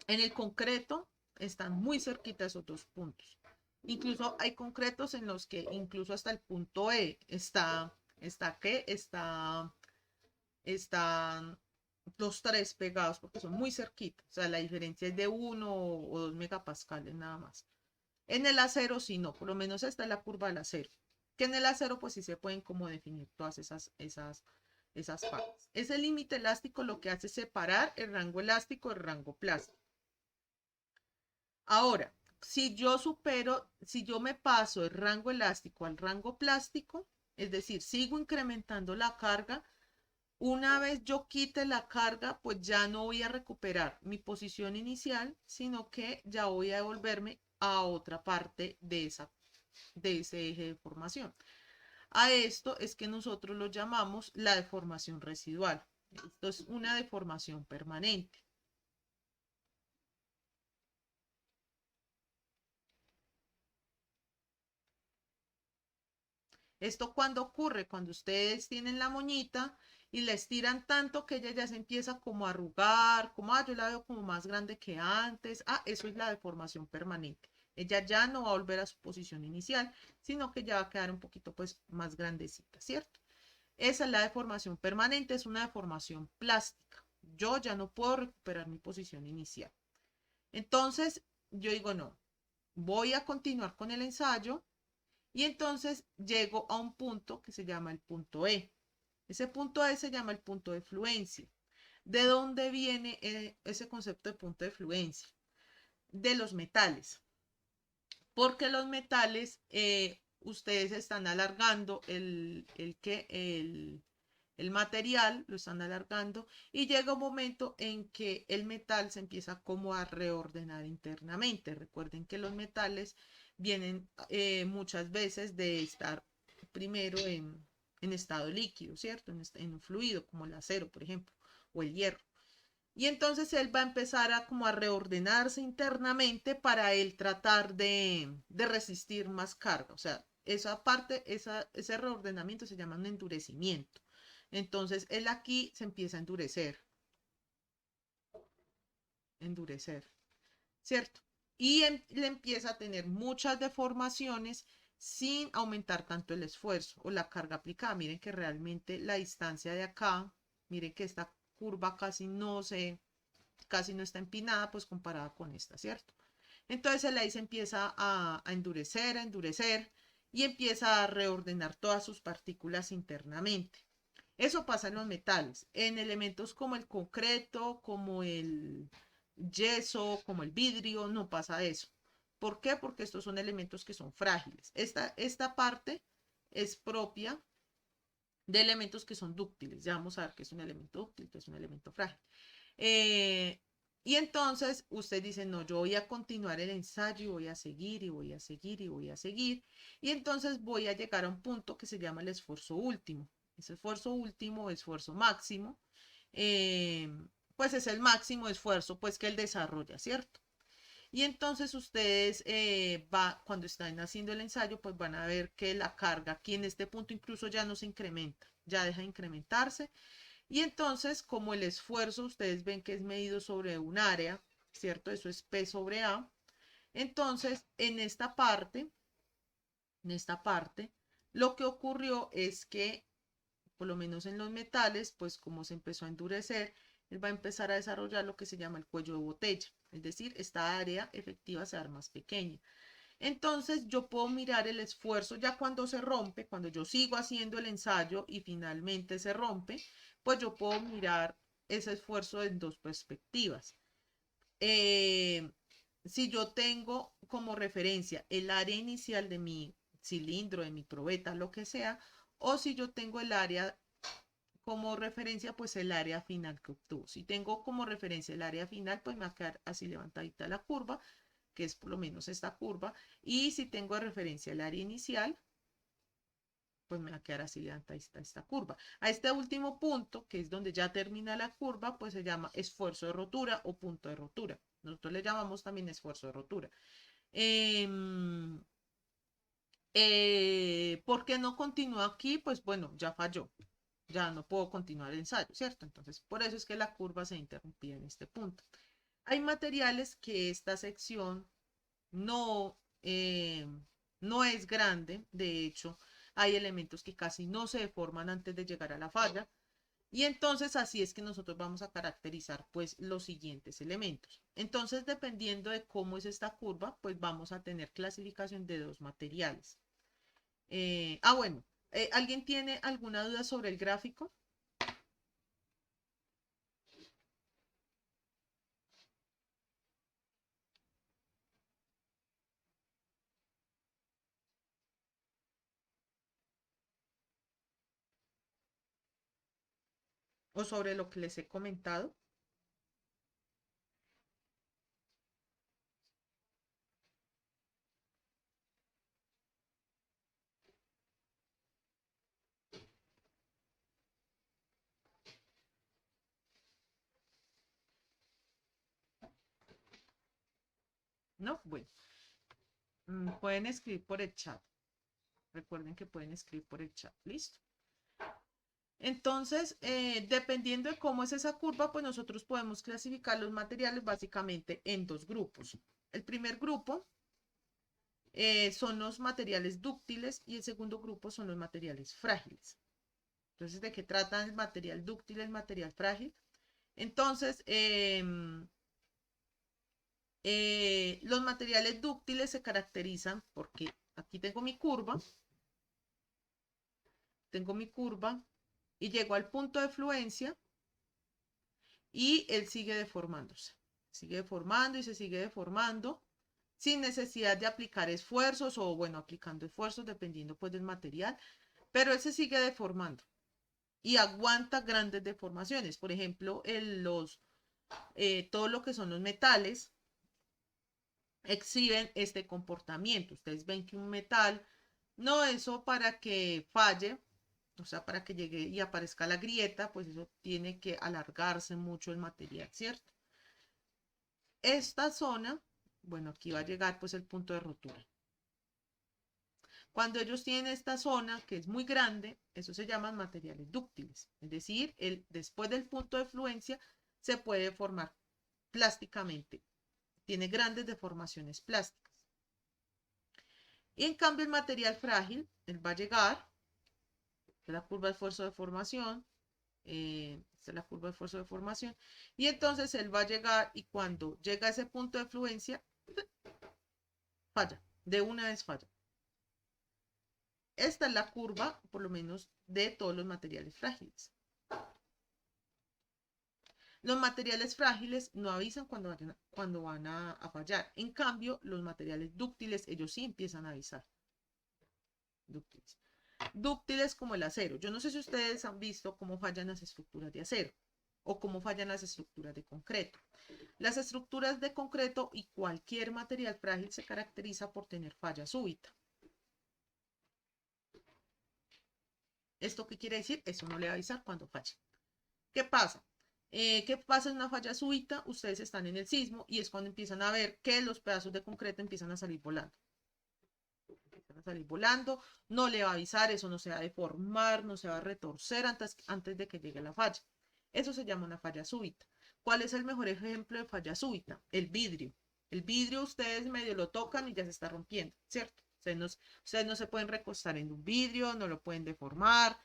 el concreto están muy cerquita esos dos puntos. Incluso hay concretos en los que incluso hasta el punto E están los tres pegados porque son muy cerquitos. O sea, la diferencia es de 1 o 2 megapascales nada más. En el acero sí no, por lo menos esta es la curva del acero. Que en el acero pues sí se pueden como definir todas esas partes. Ese límite elástico lo que hace es separar el rango elástico del rango plástico. Ahora, si yo me paso el rango elástico al rango plástico, es decir, sigo incrementando la carga, una vez yo quite la carga, pues ya no voy a recuperar mi posición inicial, sino que ya voy a devolverme a otra parte de ese eje de formación. A esto es que nosotros lo llamamos la deformación residual. Esto es una deformación permanente. ¿Esto cuando ocurre? Cuando ustedes tienen la moñita y la estiran tanto que ella ya se empieza como a arrugar, como, yo la veo como más grande que antes. Eso es la deformación permanente. Ella ya no va a volver a su posición inicial, sino que ya va a quedar un poquito pues más grandecita, ¿cierto? Esa es la deformación permanente, es una deformación plástica. yo ya no puedo recuperar mi posición inicial. Entonces, yo digo, no, voy a continuar con el ensayo y entonces llego a un punto que se llama el punto E. Ese punto E se llama el punto de fluencia. ¿De dónde viene ese concepto de punto de fluencia? De los metales. Porque los metales, ustedes están alargando el material, lo están alargando y llega un momento en que el metal se empieza como a reordenar internamente. Recuerden que los metales vienen muchas veces de estar primero en estado líquido, ¿cierto? En un fluido como el acero, por ejemplo, o el hierro. Y entonces él va a empezar a como a reordenarse internamente para él tratar de resistir más carga. O sea, esa parte, ese reordenamiento se llama un endurecimiento. Entonces él aquí se empieza a endurecer, ¿cierto? Y le empieza a tener muchas deformaciones sin aumentar tanto el esfuerzo o la carga aplicada. Miren que realmente la distancia de acá, miren que esta curva casi no está empinada, pues comparada con esta, ¿cierto? Entonces el se empieza a endurecer y empieza a reordenar todas sus partículas internamente. Eso pasa en los metales. En elementos como el concreto, como el yeso, como el vidrio, no pasa eso. ¿Por qué? Porque estos son elementos que son frágiles. Esta parte es propia de elementos que son dúctiles. Ya vamos a ver qué es un elemento dúctil, qué es un elemento frágil. Eh, y entonces usted dice, no, yo voy a continuar el ensayo y voy a seguir y voy a seguir y voy a seguir. Y entonces voy a llegar a un punto que se llama el esfuerzo último. Ese esfuerzo último, esfuerzo máximo, eh, pues es el máximo esfuerzo pues que él desarrolla, ¿cierto? Y entonces ustedes cuando están haciendo el ensayo, pues van a ver que la carga aquí en este punto incluso ya no se incrementa, ya deja de incrementarse y entonces, como el esfuerzo, ustedes ven que es medido sobre un área, ¿cierto? Eso es P sobre A. Entonces, en esta parte, lo que ocurrió es que, por lo menos en los metales, pues como se empezó a endurecer, él va a empezar a desarrollar lo que se llama el cuello de botella. Es decir, esta área efectiva se va a dar más pequeña. Entonces yo puedo mirar el esfuerzo ya cuando se rompe, cuando yo sigo haciendo el ensayo y finalmente se rompe, pues yo puedo mirar ese esfuerzo en dos perspectivas. Eh, si yo tengo como referencia el área inicial de mi cilindro, de mi probeta, lo que sea, o si yo tengo el área como referencia, pues el área final que obtuvo. Si tengo como referencia el área final, pues me va a quedar así levantadita la curva, que es por lo menos esta curva, y si tengo de referencia el área inicial, pues me va a quedar así levantadita esta curva. A este último punto, que es donde ya termina la curva, pues se llama esfuerzo de rotura o punto de rotura. Nosotros le llamamos también esfuerzo de rotura. Eh, ¿Por qué no continúa aquí? Pues bueno, ya falló. Ya no puedo continuar el ensayo, ¿cierto? Entonces, por eso es que la curva se interrumpía en este punto. Hay materiales que esta sección no, no es grande, de hecho, hay elementos que casi no se deforman antes de llegar a la falla, y entonces así es que nosotros vamos a caracterizar pues los siguientes elementos. Entonces, dependiendo de cómo es esta curva, pues vamos a tener clasificación de dos materiales. Bueno, ¿alguien tiene alguna duda sobre el gráfico? ¿O sobre lo que les he comentado? ¿No? Bueno, pueden escribir por el chat. Recuerden que pueden escribir por el chat. ¿Listo? Entonces, dependiendo de cómo es esa curva, pues nosotros podemos clasificar los materiales básicamente en dos grupos. El primer grupo son los materiales dúctiles y el segundo grupo son los materiales frágiles. Entonces, ¿de qué tratan el material dúctil y el material frágil? Entonces, los materiales dúctiles se caracterizan porque aquí tengo mi curva y llego al punto de fluencia y él sigue deformándose. Sigue deformando y se sigue deformando sin necesidad de aplicar esfuerzos o bueno, aplicando esfuerzos dependiendo pues del material, pero él se sigue deformando y aguanta grandes deformaciones. Por ejemplo, todo lo que son los metales exhiben este comportamiento. Ustedes ven que un metal, no eso para que falle, o sea, para que llegue y aparezca la grieta, pues eso tiene que alargarse mucho el material, ¿cierto? Esta zona, bueno, aquí va a llegar pues el punto de rotura. Cuando ellos tienen esta zona que es muy grande, eso se llaman materiales dúctiles, es decir, después del punto de fluencia se puede formar plásticamente, tiene grandes deformaciones plásticas. Y en cambio el material frágil, él va a llegar, esta es la curva de esfuerzo de formación, esta es la curva de esfuerzo de formación, y entonces él va a llegar y cuando llega a ese punto de fluencia, falla, de una vez falla. Esta es la curva, por lo menos, de todos los materiales frágiles. Los materiales frágiles no avisan cuando van a fallar. En cambio, los materiales dúctiles, ellos sí empiezan a avisar. Dúctiles. Dúctiles como el acero. Yo no sé si ustedes han visto cómo fallan las estructuras de acero o cómo fallan las estructuras de concreto. Las estructuras de concreto y cualquier material frágil se caracteriza por tener falla súbita. ¿Esto qué quiere decir? Eso no le va a avisar cuando falle. ¿Qué pasa? ¿Qué pasa en una falla súbita? Ustedes están en el sismo y es cuando empiezan a ver que los pedazos de concreto empiezan a salir volando. Empiezan a salir volando, no le va a avisar, eso no se va a deformar, no se va a retorcer antes de que llegue la falla. Eso se llama una falla súbita. ¿Cuál es el mejor ejemplo de falla súbita? El vidrio. El vidrio ustedes medio lo tocan y ya se está rompiendo, ¿cierto? Ustedes no se pueden recostar en un vidrio, no lo pueden deformar,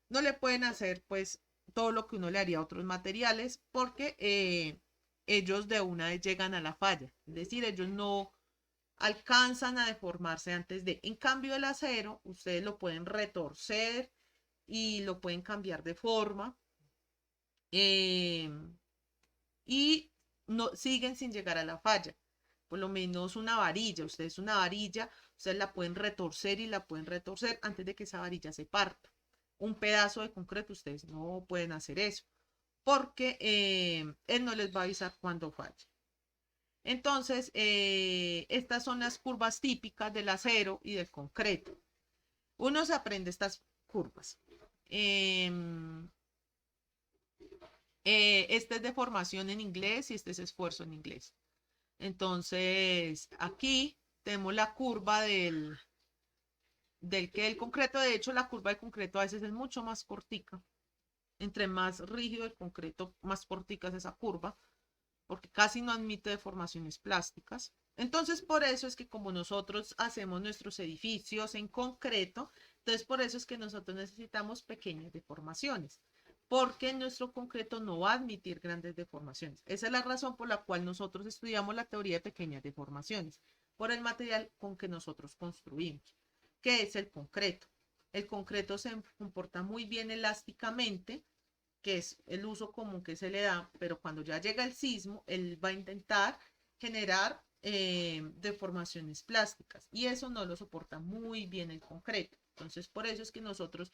no le pueden hacer pues todo lo que uno le haría a otros materiales porque ellos de una vez llegan a la falla. Es decir, ellos no alcanzan a deformarse antes de. En cambio, el acero, ustedes lo pueden retorcer y lo pueden cambiar de forma eh, y no, siguen sin llegar a la falla. Por lo menos una varilla, ustedes la pueden retorcer y la pueden retorcer antes de que esa varilla se parta. Un pedazo de concreto, ustedes no pueden hacer eso, porque él no les va a avisar cuando falle. Entonces, estas son las curvas típicas del acero y del concreto. Uno se aprende estas curvas. Este es deformación en inglés y este es esfuerzo en inglés. Entonces, aquí tenemos la curva del concreto. De hecho, la curva del concreto a veces es mucho más cortica. Entre más rígido el concreto, más cortica es esa curva, porque casi no admite deformaciones plásticas. Entonces, por eso es que como nosotros hacemos nuestros edificios en concreto, entonces por eso es que nosotros necesitamos pequeñas deformaciones, porque nuestro concreto no va a admitir grandes deformaciones. Esa es la razón por la cual nosotros estudiamos la teoría de pequeñas deformaciones, por el material con que nosotros construimos, que es el concreto. El concreto se comporta muy bien elásticamente, que es el uso común que se le da, pero cuando ya llega el sismo, él va a intentar generar deformaciones plásticas y eso no lo soporta muy bien el concreto. Entonces, por eso es que nosotros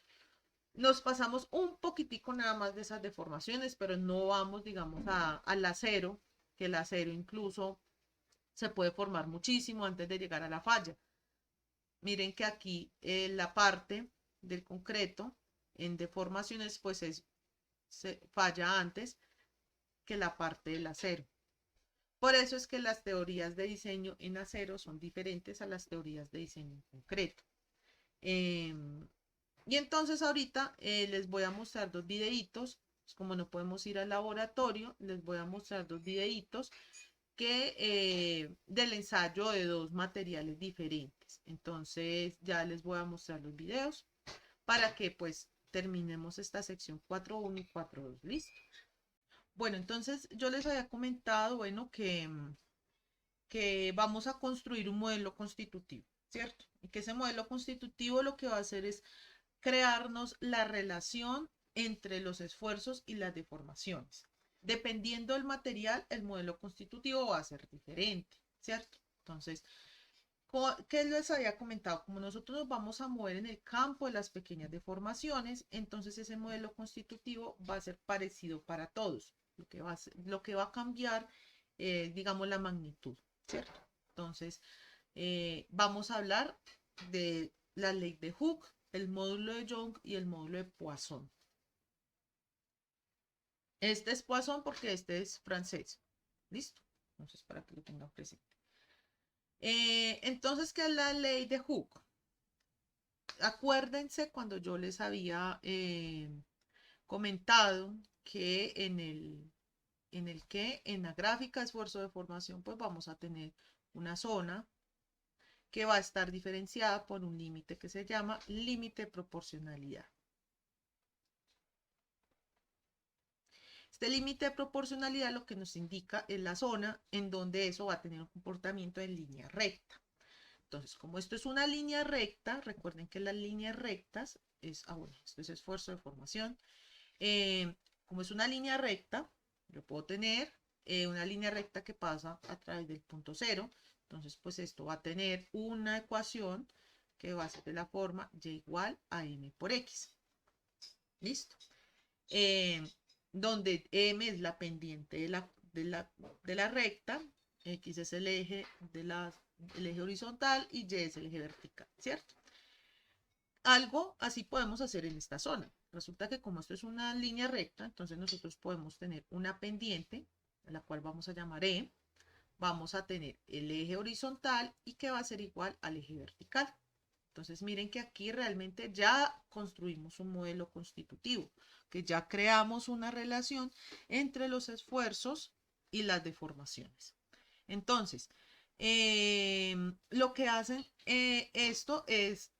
nos pasamos un poquitico nada más de esas deformaciones, pero no vamos, digamos, al acero, que el acero incluso se puede formar muchísimo antes de llegar a la falla. Miren que aquí la parte del concreto en deformaciones pues se falla antes que la parte del acero. Por eso es que las teorías de diseño en acero son diferentes a las teorías de diseño en concreto. Eh, y entonces ahorita les voy a mostrar dos videitos. Pues como no podemos ir al laboratorio, les voy a mostrar dos videitos del ensayo de dos materiales diferentes. Entonces ya les voy a mostrar los videos para que pues terminemos esta sección 4.1 y 4.2. ¿Listo? Bueno, entonces yo les había comentado, bueno, que vamos a construir un modelo constitutivo, ¿cierto? Y que ese modelo constitutivo lo que va a hacer es crearnos la relación entre los esfuerzos y las deformaciones. Dependiendo del material, el modelo constitutivo va a ser diferente, ¿cierto? Entonces, ¿qué les había comentado? Como nosotros nos vamos a mover en el campo de las pequeñas deformaciones, entonces ese modelo constitutivo va a ser parecido para todos. Lo que va a cambiar, digamos, la magnitud, ¿cierto? Entonces, vamos a hablar de la ley de Hooke, el módulo de Young y el módulo de Poisson. Este es Poisson porque este es francés. ¿Listo? Entonces, para que lo tengan presente. Entonces, ¿qué es la ley de Hooke? Acuérdense cuando yo les había comentado que en la gráfica de esfuerzo de formación, pues vamos a tener una zona que va a estar diferenciada por un límite que se llama límite de proporcionalidad. Este límite de proporcionalidad lo que nos indica es la zona en donde eso va a tener un comportamiento en línea recta. Entonces, como esto es una línea recta, recuerden que las líneas rectas bueno, esto es esfuerzo de formación. Como es una línea recta, yo puedo tener una línea recta que pasa a través del punto cero. Entonces, pues esto va a tener una ecuación que va a ser de la forma y igual a m por x. ¿Listo? Eh, donde m es la pendiente de la recta, x es el eje, el eje horizontal y y es el eje vertical, ¿cierto? Algo así podemos hacer en esta zona. Resulta que como esto es una línea recta, entonces nosotros podemos tener una pendiente, a la cual vamos a llamar E, vamos a tener el eje horizontal y que va a ser igual al eje vertical. Entonces miren que aquí realmente ya construimos un modelo constitutivo, que ya creamos una relación entre los esfuerzos y las deformaciones. Entonces, lo que hacen esto es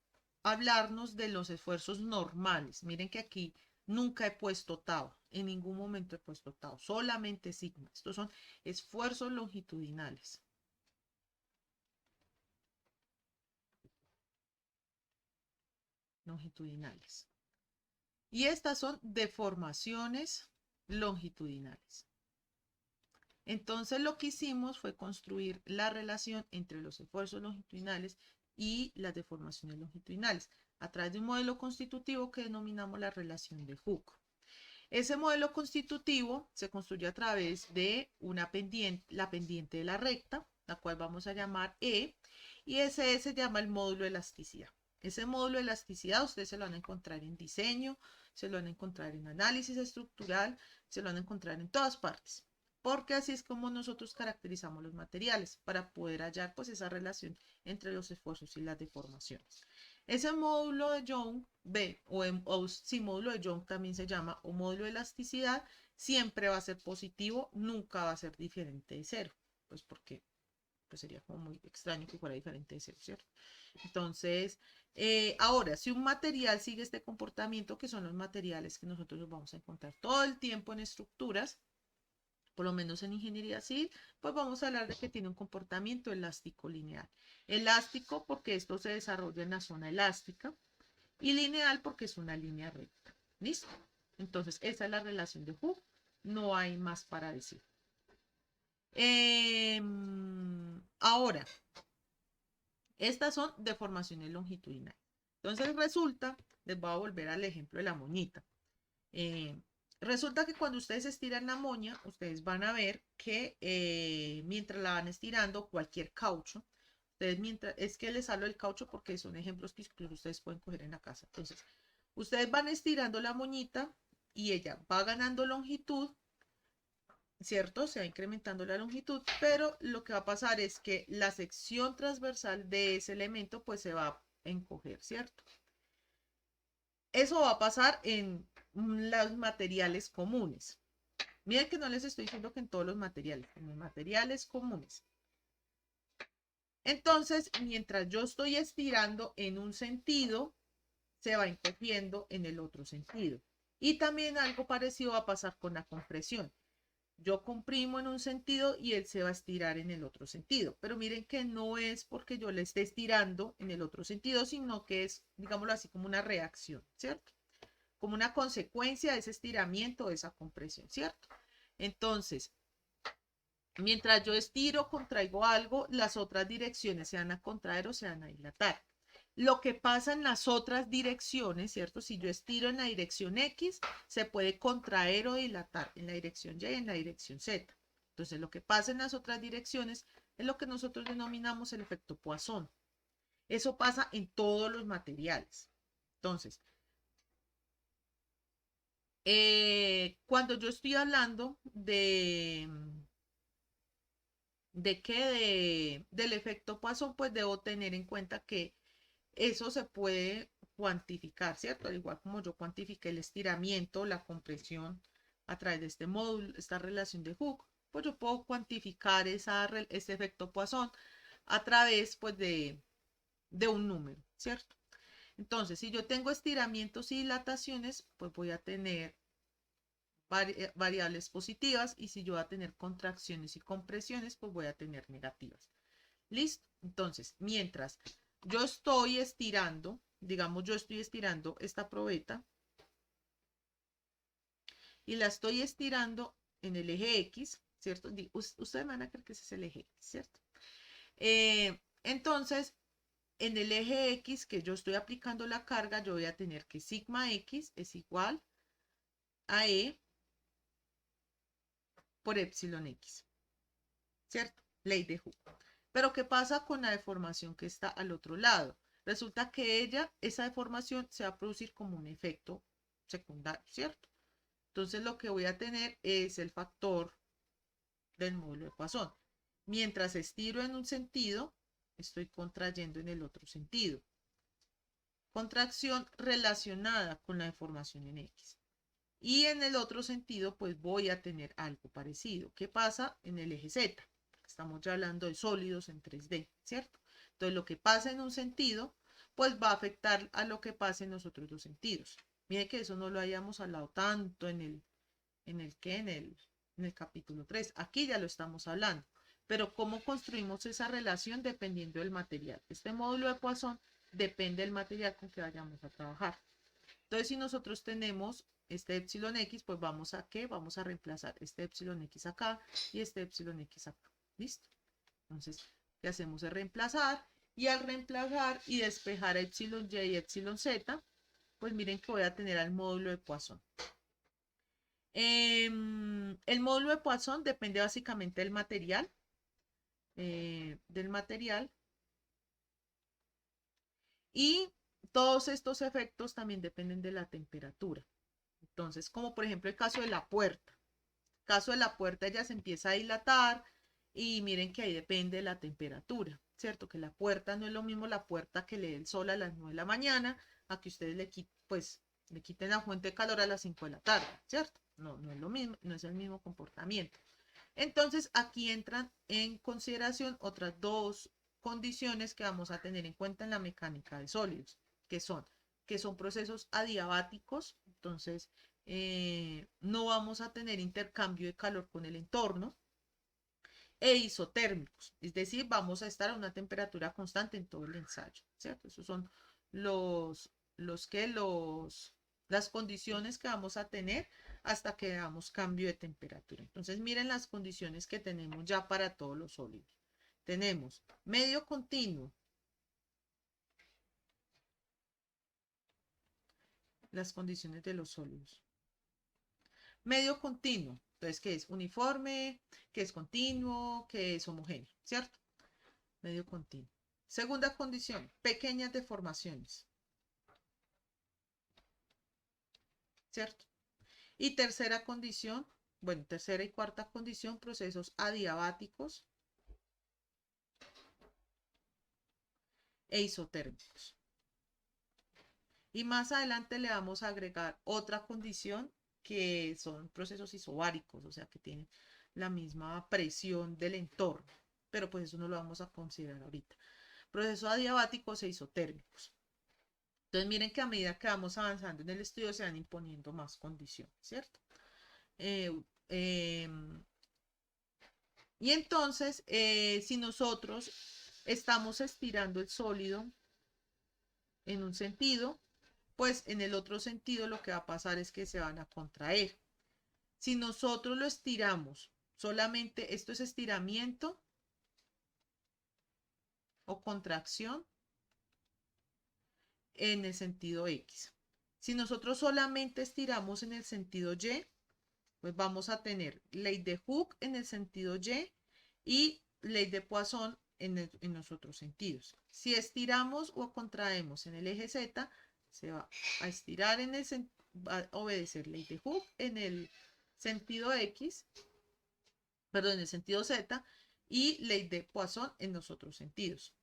hablarnos de los esfuerzos normales. Miren que aquí nunca he puesto tau, en ningún momento he puesto tau, solamente sigma. Estos son esfuerzos longitudinales. Longitudinales. Y estas son deformaciones longitudinales. Entonces lo que hicimos fue construir la relación entre los esfuerzos longitudinales y las deformaciones longitudinales a través de un modelo constitutivo que denominamos la relación de Hooke. Ese modelo constitutivo se construye a través de la pendiente de la recta, la cual vamos a llamar E, y ese se llama el módulo de elasticidad. Ese módulo de elasticidad ustedes se lo van a encontrar en diseño, se lo van a encontrar en análisis estructural, se lo van a encontrar en todas partes, porque así es como nosotros caracterizamos los materiales para poder hallar pues esa relación entre los esfuerzos y las deformaciones. Ese módulo de Young, si módulo de Young también se llama, o módulo de elasticidad, siempre va a ser positivo, nunca va a ser diferente de cero, pues porque pues sería como muy extraño que fuera diferente de cero, ¿cierto? Entonces, ahora, si un material sigue este comportamiento, que son los materiales que nosotros vamos a encontrar todo el tiempo en estructuras, por lo menos en ingeniería civil, pues vamos a hablar de que tiene un comportamiento elástico lineal. Elástico porque esto se desarrolla en la zona elástica y lineal porque es una línea recta. ¿Listo? Entonces, esa es la relación de Hooke. No hay más para decir. Ahora, estas son deformaciones longitudinales. Entonces resulta, les voy a volver al ejemplo de la moñita. Resulta que cuando ustedes estiran la moña, ustedes van a ver que mientras la van estirando, cualquier caucho, es que les hablo del caucho porque son ejemplos que incluso ustedes pueden coger en la casa. Entonces, ustedes van estirando la moñita y ella va ganando longitud, ¿cierto? Se va incrementando la longitud, pero lo que va a pasar es que la sección transversal de ese elemento pues se va a encoger, ¿cierto? Eso va a pasar en los materiales comunes. Miren que no les estoy diciendo que en todos los materiales, en los materiales comunes. Entonces, mientras yo estoy estirando en un sentido, se va encogiendo en el otro sentido. Y también algo parecido va a pasar con la compresión. yo comprimo en un sentido y él se va a estirar en el otro sentido. Pero miren que no es porque yo le esté estirando en el otro sentido, sino que es, digámoslo así, como una reacción, ¿cierto? Como una consecuencia de ese estiramiento, de esa compresión, ¿cierto? Entonces, mientras yo estiro, contraigo algo, las otras direcciones se van a contraer o se van a dilatar. Lo que pasa en las otras direcciones, ¿cierto? Si yo estiro en la dirección X, se puede contraer o dilatar en la dirección Y y en la dirección Z. Entonces, lo que pasa en las otras direcciones es lo que nosotros denominamos el efecto Poisson. Eso pasa en todos los materiales. Entonces, cuando yo estoy hablando del efecto Poisson, pues debo tener en cuenta que eso se puede cuantificar, ¿cierto? Al igual como yo cuantifiqué el estiramiento, la compresión a través de este módulo, esta relación de Hooke, pues yo puedo cuantificar ese efecto Poisson a través, pues, de un número, ¿cierto? Entonces, si yo tengo estiramientos y dilataciones, pues voy a tener variables positivas, y si yo voy a tener contracciones y compresiones, pues voy a tener negativas. ¿Listo? Entonces, mientras yo estoy estirando, digamos, yo estoy estirando esta probeta y la estoy estirando en el eje X, ¿cierto? Ustedes van a creer que ese es el eje X, ¿cierto? Entonces, en el eje X que yo estoy aplicando la carga, yo voy a tener que sigma X es igual a E por epsilon X, ¿cierto? Ley de Hooke. Pero ¿qué pasa con la deformación que está al otro lado? Resulta que esa deformación se va a producir como un efecto secundario, ¿cierto? Entonces lo que voy a tener es el factor del módulo de Poisson. Mientras estiro en un sentido, estoy contrayendo en el otro sentido. Contracción relacionada con la deformación en X. Y en el otro sentido, pues voy a tener algo parecido. ¿Qué pasa en el eje Z? Estamos ya hablando de sólidos en 3D, ¿cierto? Entonces, lo que pasa en un sentido, pues va a afectar a lo que pasa en los otros dos sentidos. Mire que eso no lo hayamos hablado tanto en el capítulo 3. Aquí ya lo estamos hablando. Pero cómo construimos esa relación dependiendo del material. Este módulo de Poisson depende del material con que vayamos a trabajar. Entonces, si nosotros tenemos este epsilon X, pues vamos a ¿qué? Vamos a reemplazar este epsilon X acá y este epsilon X acá. ¿Listo? Entonces, ¿qué hacemos? Es reemplazar, y al reemplazar y despejar epsilon Y y epsilon Z, pues miren que voy a tener al módulo de Poisson. El módulo de Poisson depende básicamente del material, y todos estos efectos también dependen de la temperatura. Entonces, como por ejemplo el caso de la puerta. El caso de la puerta, ella se empieza a dilatar, y miren que ahí depende de la temperatura, ¿cierto? Que la puerta no es lo mismo la puerta que le dé el sol a las 9 de la mañana a que ustedes le quiten la fuente de calor a las 5 de la tarde, ¿cierto? No, no es lo mismo, no es el mismo comportamiento. Entonces, aquí entran en consideración otras dos condiciones que vamos a tener en cuenta en la mecánica de sólidos, que son procesos adiabáticos. Entonces, no vamos a tener intercambio de calor con el entorno, e isotérmicos, es decir, vamos a estar a una temperatura constante en todo el ensayo, ¿cierto? Esos son las condiciones que vamos a tener hasta que hagamos cambio de temperatura. Entonces, miren las condiciones que tenemos ya para todos los sólidos. Tenemos medio continuo, las condiciones de los sólidos. Medio continuo, entonces, ¿qué es? Uniforme, ¿qué es continuo, ¿qué es homogéneo? ¿Cierto? Medio continuo. Segunda condición, pequeñas deformaciones, ¿cierto? Y tercera condición, bueno, tercera y cuarta condición, procesos adiabáticos e isotérmicos. Y más adelante le vamos a agregar otra condición, que son procesos isobáricos, o sea, que tienen la misma presión del entorno, pero pues eso no lo vamos a considerar ahorita. Procesos adiabáticos e isotérmicos. Entonces miren que a medida que vamos avanzando en el estudio se van imponiendo más condiciones, ¿cierto? Eh, eh, Y entonces, si nosotros estamos estirando el sólido en un sentido, pues en el otro sentido lo que va a pasar es que se van a contraer. Si nosotros lo estiramos, solamente esto es estiramiento o contracción en el sentido X. Si nosotros solamente estiramos en el sentido Y, pues vamos a tener ley de Hooke en el sentido y ley de Poisson en los otros sentidos. Si estiramos o contraemos en el eje Z, se va a estirar va a obedecer ley de Hooke en el sentido X, perdón, en el sentido Z, y ley de Poisson en los otros sentidos.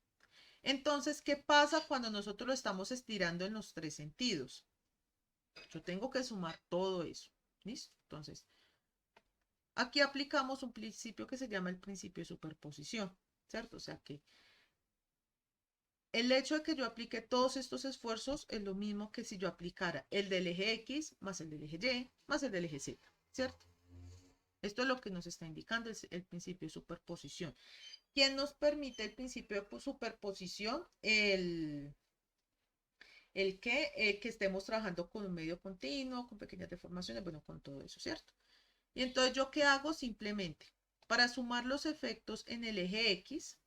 Entonces, ¿qué pasa cuando nosotros lo estamos estirando en los tres sentidos? Yo tengo que sumar todo eso. ¿Listo? Entonces, aquí aplicamos un principio que se llama el principio de superposición, ¿cierto? O sea que el hecho de que yo aplique todos estos esfuerzos es lo mismo que si yo aplicara el del eje X más el del eje Y más el del eje Z, ¿cierto? Esto es lo que nos está indicando el principio de superposición. ¿Quién nos permite el principio de superposición? Que estemos trabajando con un medio continuo, con pequeñas deformaciones, bueno, con todo eso, ¿cierto? Y entonces, ¿yo qué hago? Simplemente, para sumar los efectos en el eje X,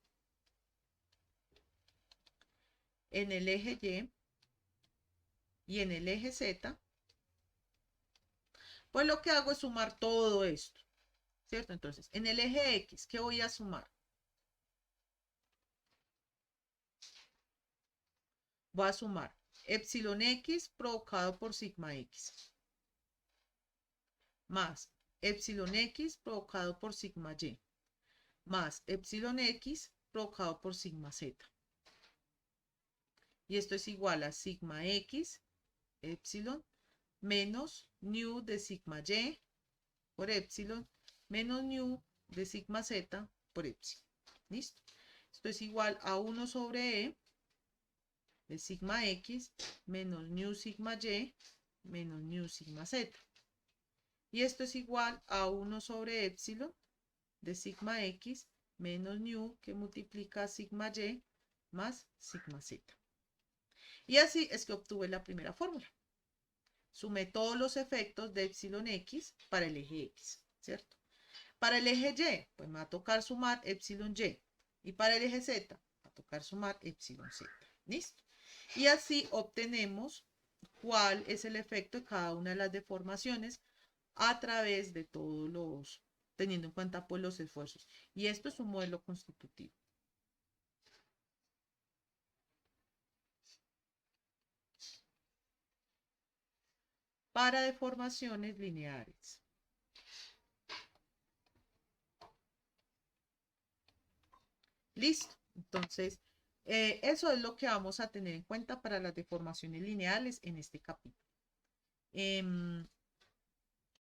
en el eje y en el eje Z, pues lo que hago es sumar todo esto, ¿cierto? Entonces, en el eje X, ¿qué voy a sumar? Voy a sumar epsilon X provocado por sigma X, más epsilon X provocado por sigma Y, más epsilon X provocado por sigma Z. Y esto es igual a sigma X, epsilon, menos nu de sigma Y por epsilon, menos nu de sigma Z por epsilon. ¿Listo? Esto es igual a 1 sobre E de sigma X menos nu sigma Y menos nu sigma Z. Y esto es igual a 1 sobre epsilon de sigma X menos nu que multiplica sigma Y más sigma Z. Y así es que obtuve la primera fórmula. Sumé todos los efectos de epsilon X para el eje X, ¿cierto? Para el eje Y, pues me va a tocar sumar epsilon Y. Y para el eje Z, va a tocar sumar epsilon Z. ¿Listo? Y así obtenemos cuál es el efecto de cada una de las deformaciones a través de todos los, teniendo en cuenta pues los esfuerzos. Y esto es un modelo constitutivo. Para deformaciones lineares. Listo. Entonces, eso es lo que vamos a tener en cuenta para las deformaciones lineales en este capítulo.